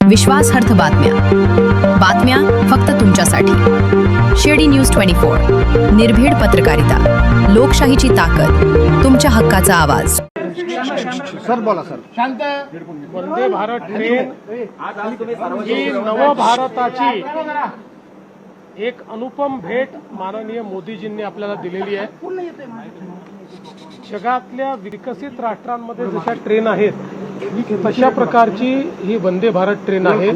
विश्वासार्ह बातम्या फक्त तुमच्यासाठी। शिर्डी न्यूज 24, निर्भीड पत्रकारिता, लोकशाहीची ताकद, तुमच्या हक्काचा आवाज। सर बोला सर। शांत। वंदे भारत ट्रेन ही नवभारताची एक अनुपम भेट माननीय मोदीजींनी आपल्याला दिलेली आहे। जगातल्या विकसित राष्ट्रांमध्ये जशा ट्रेन आहेत तशा प्रकारची ही वंदे भारत ट्रेन आहे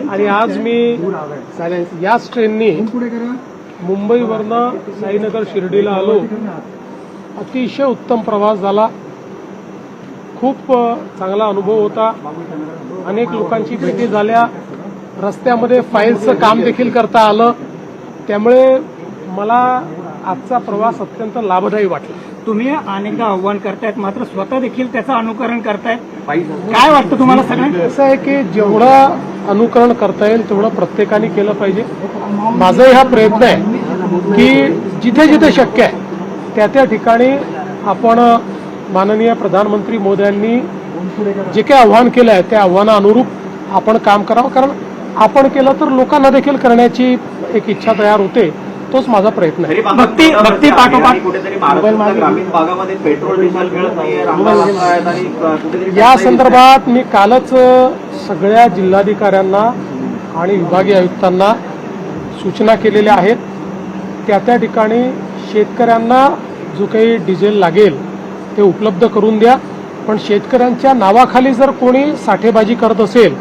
आणि आज मी याच ट्रेननी मुंबईवरनं साईनगर शिर्डीला आलो। अतिशय उत्तम प्रवास झाला, खूप चांगला अनुभव होता। अनेक लोकांची भेटी झाल्या, रस्त्यामध्ये फाईलचं काम देखील करता आलं, त्यामुळे मला आजचा प्रवास अत्यंत लाभदायी वाटला। तुम्ही अनेकदा आव्हान करतायत मात्र स्वतः देखील त्याचं अनुकरण करतायत, काय वाटतं तुम्हाला? सगळ्यांना असं आहे की जेवढं अनुकरण करता येईल तेवढं प्रत्येकाने केलं पाहिजे। माझाही हा प्रयत्न आहे की जिथे जिथे शक्य आहे त्या ठिकाणी आपण माननीय प्रधानमंत्री मोदयांनी जे काही आव्हान केलं आहे त्या आव्हानानुरूप आपण काम करावं, कारण आपण केलं तर लोकांना देखील करण्याची एक इच्छा तयार होते। तोच माझा प्रयत्न आहे। भक्ती पाठोपाठ कुठेतरी महाराष्ट्राच्या ग्रामीण भागामध्ये पेट्रोल डिझेल मिळत नाहीये, रांगा लागत आहेत आणि कुठेतरी या संदर्भात मी कालच सगळ्या जिल्हाधिकाऱ्यांना आणि विभागीय आयुक्तांना सूचना केलेल्या आहेत। त्या ठिकाणी शेतकऱ्यांना जो काही डिझेल लागेल ते उपलब्ध करून द्या, पण शेतकऱ्यांच्या नावाखाली जर कोणी साठेबाजी करत असेल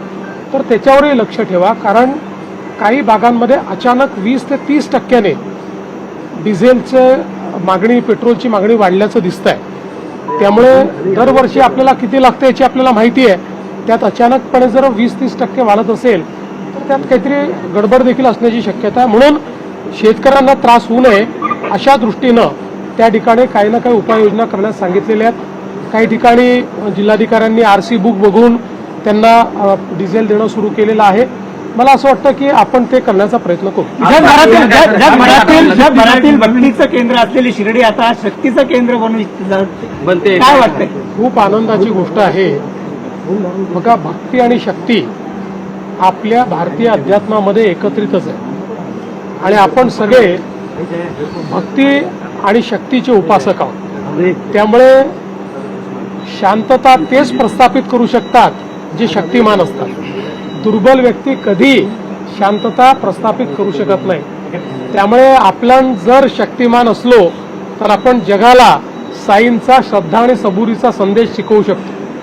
तर त्याच्यावरही लक्ष ठेवा, कारण काही भागांमध्ये अचानक 20 ते 30% डिझेलचं मागणी, पेट्रोलची मागणी वाढल्याचं दिसतंय। त्यामुळे दरवर्षी आपल्याला किती लागतं याची आपल्याला माहिती आहे, त्यात अचानकपणे जर 20-30% वाढत असेल तर त्यात काहीतरी गडबड देखील असण्याची शक्यता आहे। म्हणून शेतकऱ्यांना त्रास होऊ नये अशा दृष्टीनं त्या ठिकाणी काही ना काही उपाययोजना करण्यास सांगितलेल्या आहेत। काही ठिकाणी जिल्हाधिकाऱ्यांनी RC बुक बघून त्यांना डिझेल देणं सुरू केलेलं आहे। मला असं वाटतं की आपण ते करण्याचा प्रयत्न करू। जगभरातील भक्तीचं केंद्र असलेली शिर्डी आता शक्तीचं केंद्र बनते, काय वाटतंय? खूप आनंदाची गोष्ट आहे। बघा, भक्ती आणि शक्ती आपल्या भारतीय अध्यात्मामध्ये एकत्रितच आहे आणि आपण सगळे भक्ती आणि शक्तीचे उपासक आहोत। त्यामुळे शांतता तेच प्रस्थापित करू शकतात जे शक्तिमान असतात। दुर्बल व्यक्ती कधी शांतता प्रस्थापित करू शकत नाही। त्यामुळे आपण जर शक्तिमान असलो तर आपण जगाला साईंचा, श्रद्धा आणि सबुरीचा संदेश शिकवू शकतो।